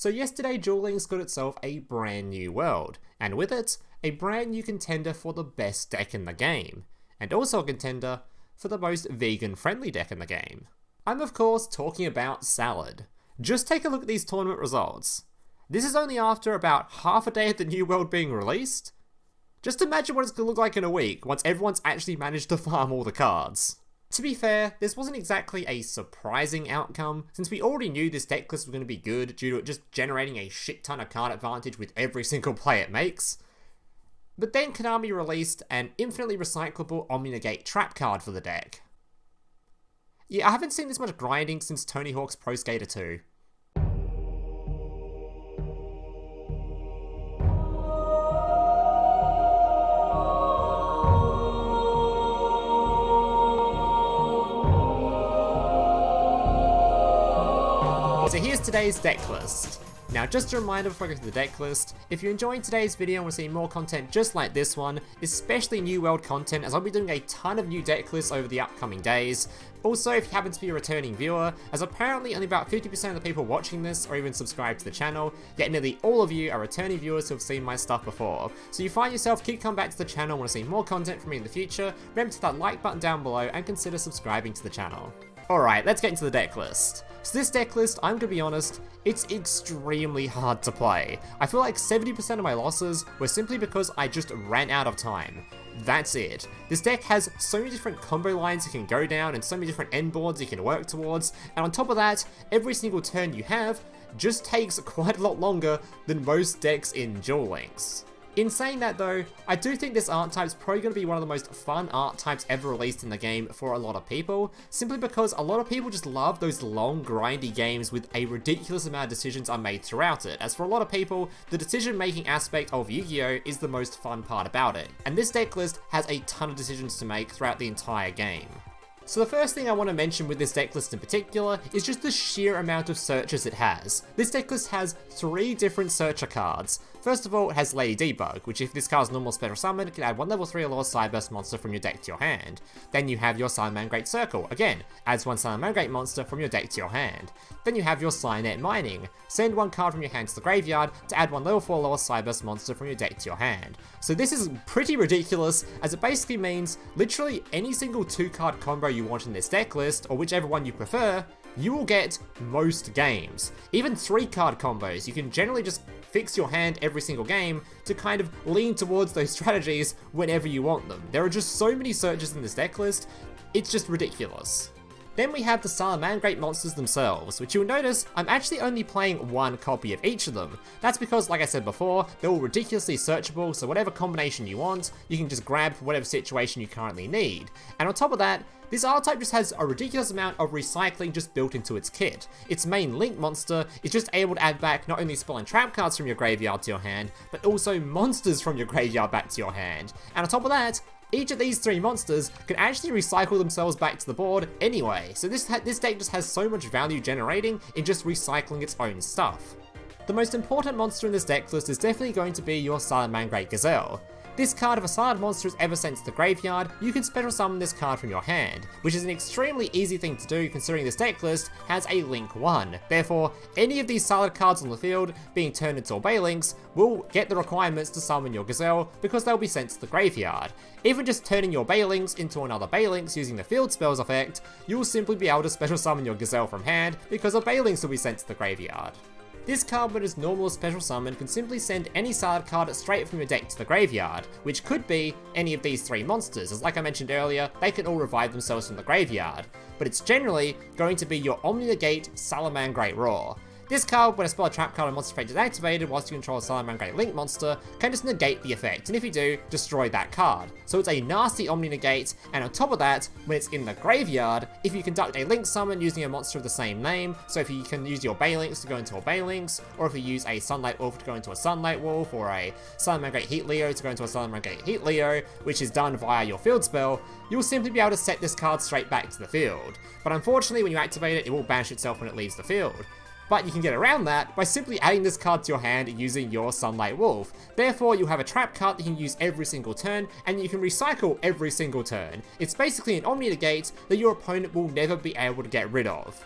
So yesterday Duel Links got itself a brand new world, and with it, a brand new contender for the best deck in the game, and also a contender for the most vegan-friendly deck in the game. I'm of course talking about Salad. Just take a look at these tournament results. This is only after about half a day of the new world being released. Just imagine what it's going to look like in a week once everyone's actually managed to farm all the cards. To be fair, this wasn't exactly a surprising outcome, since we already knew this deck list was going to be good due to it just generating a shit ton of card advantage with every single play it makes. But then Konami released an infinitely recyclable Omni-Negate trap card for the deck. Yeah, I haven't seen this much grinding since Tony Hawk's Pro Skater 2. So here's today's deck list. Now just a reminder before I go to the deck list, if you're enjoying today's video and want to see more content just like this one, especially new world content, as I'll be doing a ton of new deck lists over the upcoming days. Also, if you happen to be a returning viewer, as apparently only about 50% of the people watching this are even subscribed to the channel, yet nearly all of you are returning viewers who have seen my stuff before. So you find yourself keep coming back to the channel and want to see more content from me in the future, remember to hit that like button down below and consider subscribing to the channel. Alright, let's get into the deck list. So this deck list, I'm gonna be honest, it's extremely hard to play. I feel like 70% of my losses were simply because I just ran out of time. That's it. This deck has so many different combo lines you can go down and so many different end boards you can work towards, and on top of that, every single turn you have just takes quite a lot longer than most decks in Duel Links. In saying that though, I do think this art type's probably going to be one of the most fun art types ever released in the game for a lot of people, simply because a lot of people just love those long grindy games with a ridiculous amount of decisions are made throughout it, as for a lot of people, the decision making aspect of Yu-Gi-Oh! Is the most fun part about it, and this deck list has a ton of decisions to make throughout the entire game. So the first thing I want to mention with this deck list in particular is just the sheer amount of searches it has. This deck list has 3 different searcher cards. First of all, it has Lady Debug, which if this card's normal special summon, can add 1 level 3 or lower Cyberburst monster from your deck to your hand. Then you have your Salamangreat Circle, again, adds 1 Salamangreat monster from your deck to your hand. Then you have your Cyner Mining, send 1 card from your hand to the graveyard to add 1 level 4 lower Cyberburst monster from your deck to your hand. So this is pretty ridiculous, as it basically means literally any single 2-card combo you want in this deck list, or whichever one you prefer, you will get most games. Even 3-card combos, you can generally just fix your hand every single game to kind of lean towards those strategies whenever you want them. There are just so many searches in this deck list, it's just ridiculous. Then we have the Salamangreat monsters themselves, which you'll notice I'm actually only playing 1 copy of each of them. That's because, like I said before, they're all ridiculously searchable, so whatever combination you want, you can just grab for whatever situation you currently need. And on top of that, this R-type just has a ridiculous amount of recycling just built into its kit. Its main Link monster is just able to add back not only spell and trap cards from your graveyard to your hand, but also monsters from your graveyard back to your hand. And on top of that, each of these 3 monsters can actually recycle themselves back to the board anyway, so this deck just has so much value generating in just recycling its own stuff. The most important monster in this deck list is definitely going to be your Salamangreat Gazelle. This card, if a Salad monster is ever sent to the graveyard, you can special summon this card from your hand, which is an extremely easy thing to do considering this deck list has a Link 1. Therefore, any of these Salad cards on the field being turned into a Balelynx will get the requirements to summon your Gazelle because they'll be sent to the graveyard. Even just turning your Balelynx into another Balelynx using the field spells effect, you will simply be able to special summon your Gazelle from hand because a Balelynx will be sent to the graveyard. This card, when it's normal or special summon, can simply send any Salad card straight from your deck to the graveyard, which could be any of these 3 monsters, as like I mentioned earlier, they can all revive themselves from the graveyard. But it's generally going to be your Omni-Negate Salamangreat Roar. This card, when a spell or trap card or monster effect is activated whilst you control a Salamangreat Link monster, can just negate the effect, and if you do, destroy that card. So it's a nasty Omni-Negate, and on top of that, when it's in the graveyard, if you conduct a Link summon using a monster of the same name, so if you can use your Balelynx to go into a Balelynx, or if you use a Sunlight Wolf to go into a Sunlight Wolf, or a Salamangreat Heatleo to go into a Salamangreat Heatleo, which is done via your field spell, you'll simply be able to set this card straight back to the field. But unfortunately, when you activate it, it will banish itself when it leaves the field. But you can get around that by simply adding this card to your hand using your Sunlight Wolf. Therefore, you have a trap card that you can use every single turn, and you can recycle every single turn. It's basically an Omni-Negate that your opponent will never be able to get rid of.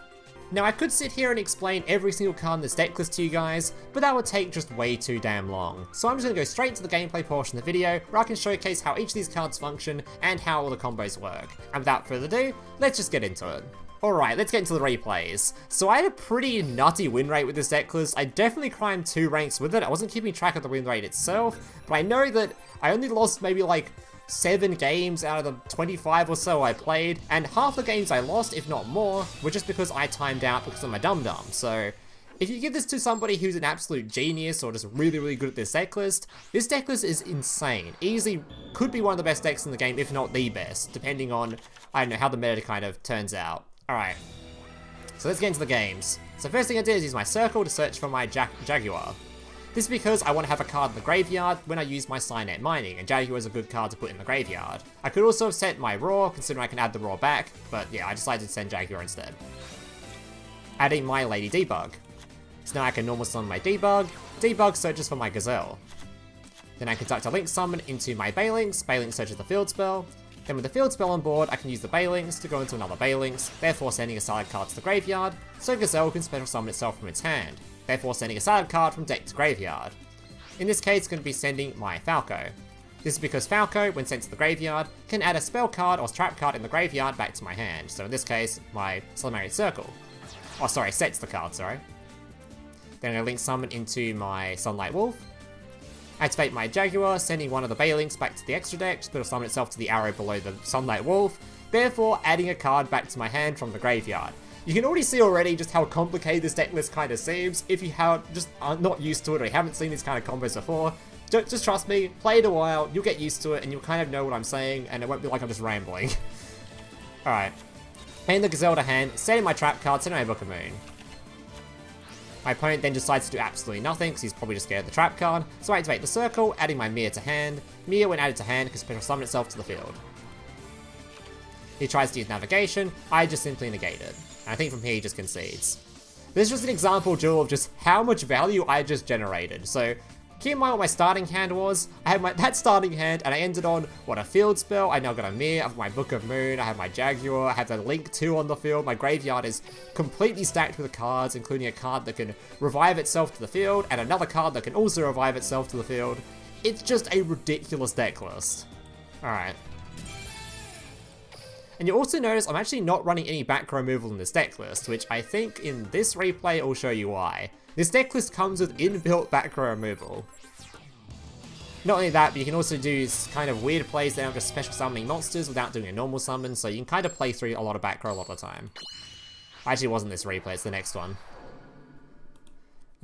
Now I could sit here and explain every single card in this deck list to you guys, but that would take just way too damn long. So I'm just going to go straight to the gameplay portion of the video, where I can showcase how each of these cards function and how all the combos work. And without further ado, let's just get into it. Alright, let's get into the replays. So I had a pretty nutty win rate with this deck list. I definitely climbed 2 ranks with it. I wasn't keeping track of the win rate itself, but I know that I only lost maybe like 7 games out of the 25 or so I played, and half the games I lost, if not more, were just because I timed out because I'm a dum-dum. So if you give this to somebody who's an absolute genius or just really good at this deck list is insane. Easily could be one of the best decks in the game, if not the best, depending on, I don't know, how the meta kind of turns out. Alright, so let's get into the games. So first thing I did is use my Circle to search for my Jaguar. This is because I want to have a card in the graveyard when I use my Cyner Mining, and Jaguar is a good card to put in the graveyard. I could also have set my Roar, considering I can add the Roar back, but yeah, I decided to send Jaguar instead. Adding my Lady Debug. So now I can normal summon my Debug. Debug searches for my Gazelle. Then I conduct a Link Summon into my Balelynx. Balelynx searches the field spell. Then with the field spell on board, I can use the Balelynx to go into another Balelynx, therefore sending a side card to the graveyard, so Gazelle can special summon itself from its hand, therefore sending a side card from deck to graveyard. In this case, it's going to be sending my Falco. This is because Falco, when sent to the graveyard, can add a spell card or trap card in the graveyard back to my hand, so in this case, my Salamangreat Circle. Oh sorry, sets the card, sorry. Then I Link Summon into my Sunlight Wolf. Activate my Jaguar, sending one of the Balelynx back to the extra deck, special summon itself to the arrow below the Sunlight Wolf, therefore adding a card back to my hand from the graveyard. You can already see just how complicated this deck list kind of seems. If you are not used to it or you haven't seen these kind of combos before, just trust me, play it a while, you'll get used to it and you'll kind of know what I'm saying and it won't be like I'm just rambling. Alright. Paying the Gazelle to hand, setting my trap card, setting my Book of Moon. My opponent then decides to do absolutely nothing because he's probably just scared of the trap card, so I activate the Circle, adding my Meer to hand. Meer, when added to hand, can special summon itself to the field. He tries to use Navigation, I just simply negate it. And I think from here he just concedes. This is just an example, Duel, of just how much value I just generated. So keep in mind what my starting hand was. I had that starting hand and I ended on, a field spell. I now got a Meer, I have my Book of Moon, I have my Jaguar, I have the Link 2 on the field. My graveyard is completely stacked with cards, including a card that can revive itself to the field and another card that can also revive itself to the field. It's just a ridiculous deck list. Alright. And you'll also notice I'm actually not running any back row removal in this deck list, which I think in this replay will show you why. This deck list comes with inbuilt back row removal. Not only that, but you can also do kind of weird plays that are just special summoning monsters without doing a normal summon, so you can kind of play through a lot of back row a lot of the time. Actually, it wasn't this replay, it's the next one.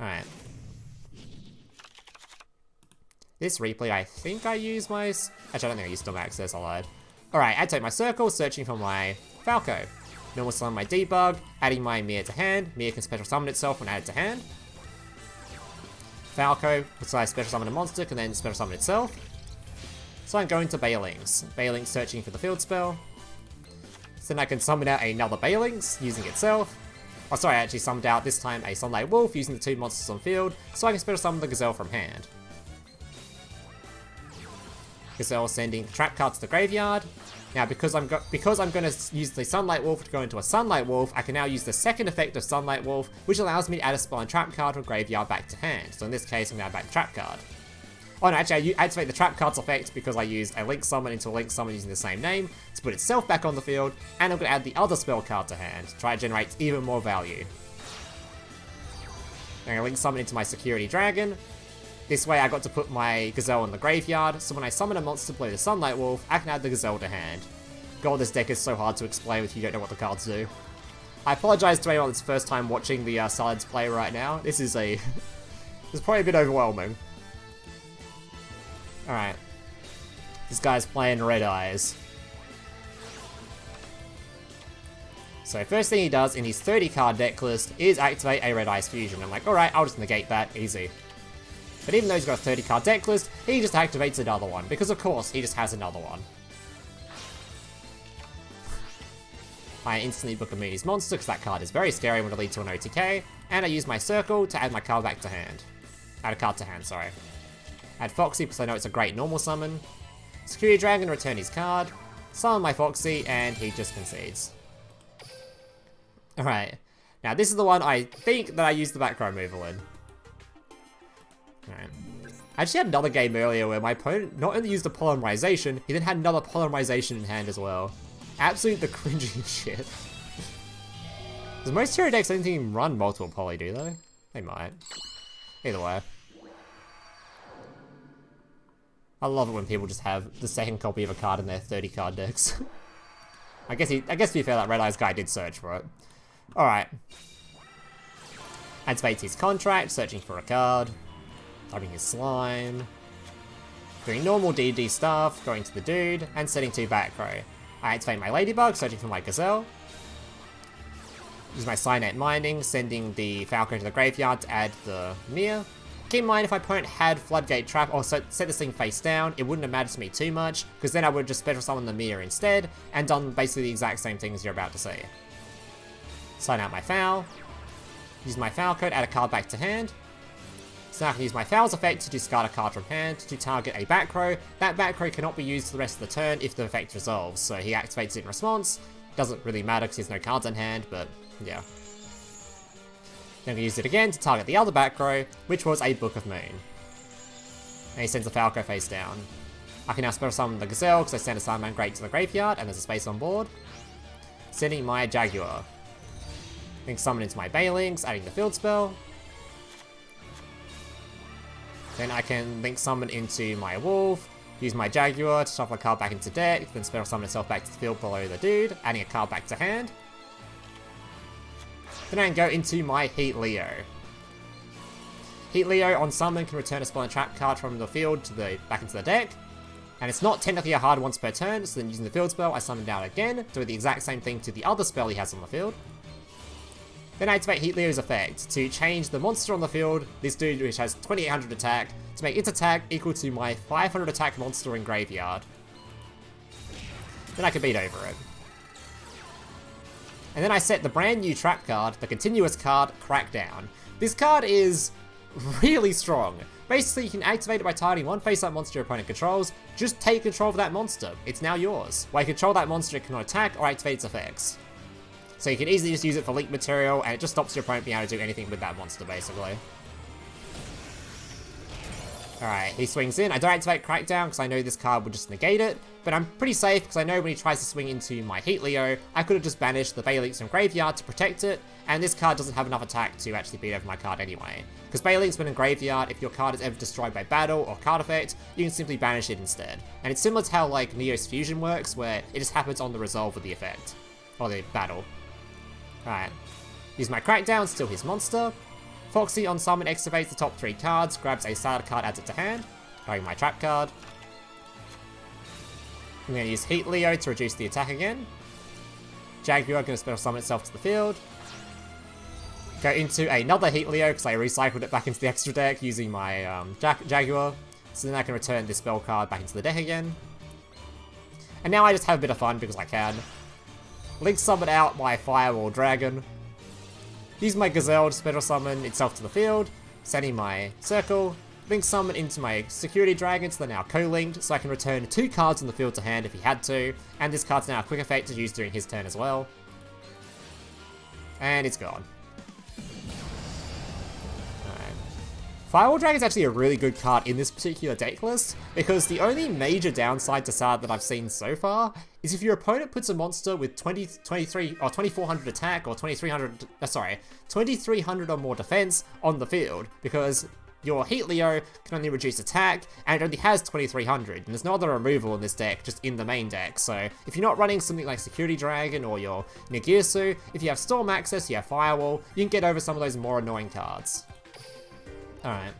Alright. This replay, I think I use my... Actually, I don't think I used Storm Access, I lied. Alright, I take my Circle, searching for my Falco. Normal summon my Debug, adding my Meer to hand. Meer can special summon itself when added to hand. Falco, so I special summon a monster, can then special summon itself. So I'm going to Balelynx. Balelynx searching for the field spell. So then I can summon out another Balelynx, using itself. Oh sorry, I actually summoned out this time a Sunlight Wolf, using the 2 monsters on field, so I can special summon the Gazelle from hand. Gazelle sending the trap card to the graveyard. Now, because I'm going to use the Sunlight Wolf to go into a Sunlight Wolf, I can now use the second effect of Sunlight Wolf, which allows me to add a spell and trap card from graveyard back to hand. So in this case, I'm going to add back the trap card. Oh no, actually, I activate the trap card's effect because I use a Link Summon into a Link Summon using the same name to put itself back on the field, and I'm going to add the other spell card to hand to try to generate even more value. I'm going to Link Summon into my Security Dragon. This way I got to put my Gazelle in the graveyard, so when I summon a monster below the Sunlight Wolf, I can add the Gazelle to hand. God, this deck is so hard to explain if you don't know what the cards do. I apologize to anyone that's first time watching the Silence play right now. This is this is probably a bit overwhelming. Alright. This guy's playing Red Eyes. So first thing he does in his 30 card deck list is activate a Red Eyes Fusion. I'm like, alright, I'll just negate that, easy. But even though he's got a 30 card deck list, he just activates another one, because of course he just has another one. I instantly Book of Moon his monster, because that card is very scary when it leads to an OTK, and I use my Circle to add my card back to hand. Add a card to hand, sorry. Add Foxy, because I know it's a great normal summon. Security Dragon, return his card. Summon my Foxy, and he just concedes. Alright. Now this is the one I think that I used the back row removal in. Alright. I actually had another game earlier where my opponent not only used a polymerization, he then had another polymerization in hand as well. Absolute the cringiest shit. Does most hero decks don't even run multiple poly, do they? They might. Either way. I love it when people just have the second copy of a card in their 30 card decks. I guess to be fair, that Red Eyes guy did search for it. Alright. Activates his contract, searching for a card. Typing his slime. Doing normal D&D stuff, going to the dude, and setting 2 back row. I activate my Ladybug, searching for my Gazelle. Use my Cyner Mining, sending the Falco to the graveyard to add the Meer. Keep in mind, if my opponent had Floodgate Trap, or set this thing face down, it wouldn't have mattered to me too much, because then I would just special summon the Meer instead, and done basically the exact same thing as you're about to see. Sign out my Fowl. Use my Falco to add a card back to hand. So now I can use my Fowl's effect to discard a card from hand to target a back row. That back row cannot be used for the rest of the turn if the effect resolves, so he activates it in response. Doesn't really matter because there's no cards in hand, but yeah. Then we use it again to target the other back row, which was a Book of Moon. And he sends the Falco face down. I can now special summon the Gazelle because I send a Salamangreat to the graveyard and there's a space on board. Sending my Jaguar. Then summon into my Balelynx, adding the field spell. Then I can link summon into my Wolf, use my Jaguar to shuffle a card back into deck, then special summon itself back to the field below the dude, adding a card back to hand. Then I can go into my Heatleo. Heatleo on summon can return a spell and trap card from the field to back into the deck. And it's not technically a hard once per turn, so then using the field spell, I summon down again, doing the exact same thing to the other spell he has on the field. Then I activate Heatleo's effect to change the monster on the field, this dude which has 2800 attack, to make its attack equal to my 500 attack monster in graveyard. Then I can beat over it. And then I set the brand new trap card, the continuous card, Crackdown. This card is really strong. Basically, you can activate it by targeting one face-up monster your opponent controls, just take control of that monster, it's now yours. While you control that monster, it cannot attack or activate its effects. So you can easily just use it for link material, and it just stops your opponent being able to do anything with that monster, basically. Alright, he swings in. I don't activate Crackdown because I know this card would just negate it, but I'm pretty safe because I know when he tries to swing into my Heatleo, I could have just banished the Balelynx from graveyard to protect it, and this card doesn't have enough attack to actually beat over my card anyway. Because Balelynx when in graveyard, if your card is ever destroyed by battle or card effect, you can simply banish it instead. And it's similar to how like Neo's Fusion works, where it just happens on the resolve of the effect, or the battle. Alright, use my Crackdown, steal his monster. Foxy on summon activates the top 3 cards, grabs a starter card, adds it to hand, throwing my trap card. I'm going to use Heatleo to reduce the attack again. Jaguar going to special summon itself to the field. Go into another Heatleo because I recycled it back into the extra deck using my Jaguar. So then I can return this spell card back into the deck again. And now I just have a bit of fun because I can. Link summon out my Firewall Dragon. Use my Gazelle to special summon itself to the field, sending my Circle. Link summon into my Security Dragon so they're now co-linked, so I can return 2 cards on the field to hand if he had to, and this card's now a quick effect to use during his turn as well. And it's gone. Firewall Dragon is actually a really good card in this particular deck list, because the only major downside to Sard that I've seen so far is if your opponent puts a monster with 23 or 2400 attack or 2300 or more defense on the field, because your Heatleo can only reduce attack, and it only has 2300, and there's no other removal in this deck, just in the main deck, so if you're not running something like Security Dragon or your Ningirsu, if you have Storm Access, you have Firewall, you can get over some of those more annoying cards. Alright.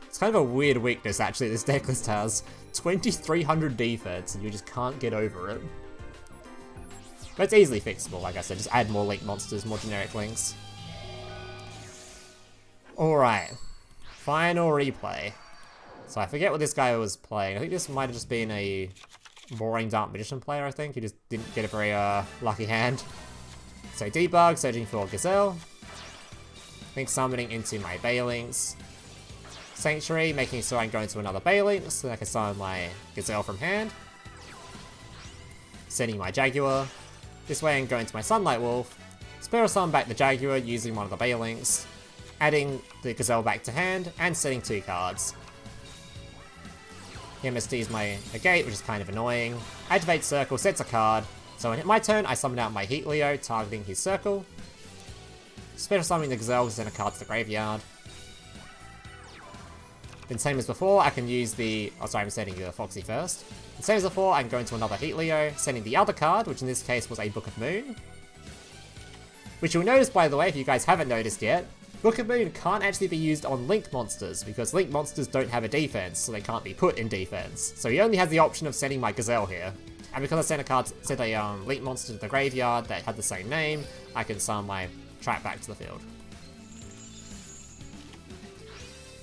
It's kind of a weird weakness, actually, this deck list has. 2300 defense, and you just can't get over it. But it's easily fixable, like I said, just add more link monsters, more generic links. Alright. Final replay. So I forget what this guy was playing. I think this might have just been a boring Dark Magician player, I think. He just didn't get a very lucky hand. So Debug, searching for Gazelle. Link summoning into my Balelynx. Sanctuary, making sure I can go into another Balelynx, so I can summon my Gazelle from hand. Sending my Jaguar. This way I can go into my Sunlight Wolf. Spirit Summon back the Jaguar using one of the Balelynx, adding the Gazelle back to hand, and setting 2 cards. He MSDs my negate, which is kind of annoying. Activate Circle, sets a card. So on my turn, I summon out my Heatleo, targeting his Circle. Special summoning the Gazelle to send a card to the graveyard. Then same as before, I can use the... Oh, sorry, I'm sending you a Foxy first. And same as before, I can go into another Heatleo, sending the other card, which in this case was a Book of Moon. Which you'll notice, by the way, if you guys haven't noticed yet, Book of Moon can't actually be used on Link monsters, because Link monsters don't have a defense, so they can't be put in defense. So he only has the option of sending my Gazelle here. And because I sent a Link monster to the graveyard that had the same name, I can summon my trap back to the field.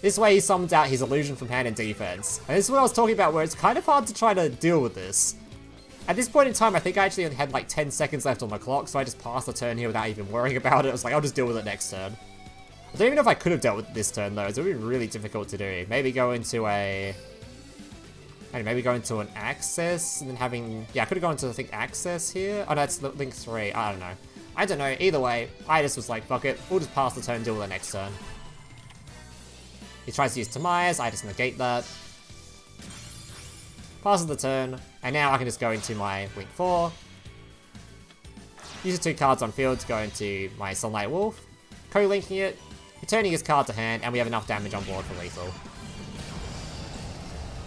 This way he summons out his illusion from hand and defense. And this is what I was talking about, where it's kind of hard to try to deal with this. At this point in time, I think I actually only had like 10 seconds left on the clock, so I just passed the turn here without even worrying about it. I was like, I'll just deal with it next turn. I don't even know if I could have dealt with this turn though. It's going to be really difficult to do. Maybe go into a... Maybe go into an Access, and then having... Yeah, I could have gone into, I think, Access here. Oh, no, it's Link 3. I don't know. Either way, I just was like, fuck it. We'll just pass the turn, deal with it next turn. He tries to use Tamiya's, I just negate that. Passes the turn, and now I can just go into my Link 4. Use the 2 cards on field to go into my Sunlight Wolf. Co-linking it, returning his card to hand, and we have enough damage on board for lethal.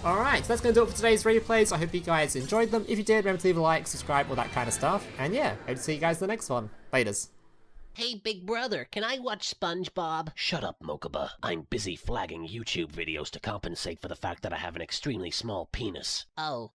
Alright, so that's going to do it for today's replays. I hope you guys enjoyed them. If you did, remember to leave a like, subscribe, all that kind of stuff. And yeah, hope to see you guys in the next one. Laters. Hey, big brother, can I watch SpongeBob? Shut up, Mokuba. I'm busy flagging YouTube videos to compensate for the fact that I have an extremely small penis. Oh.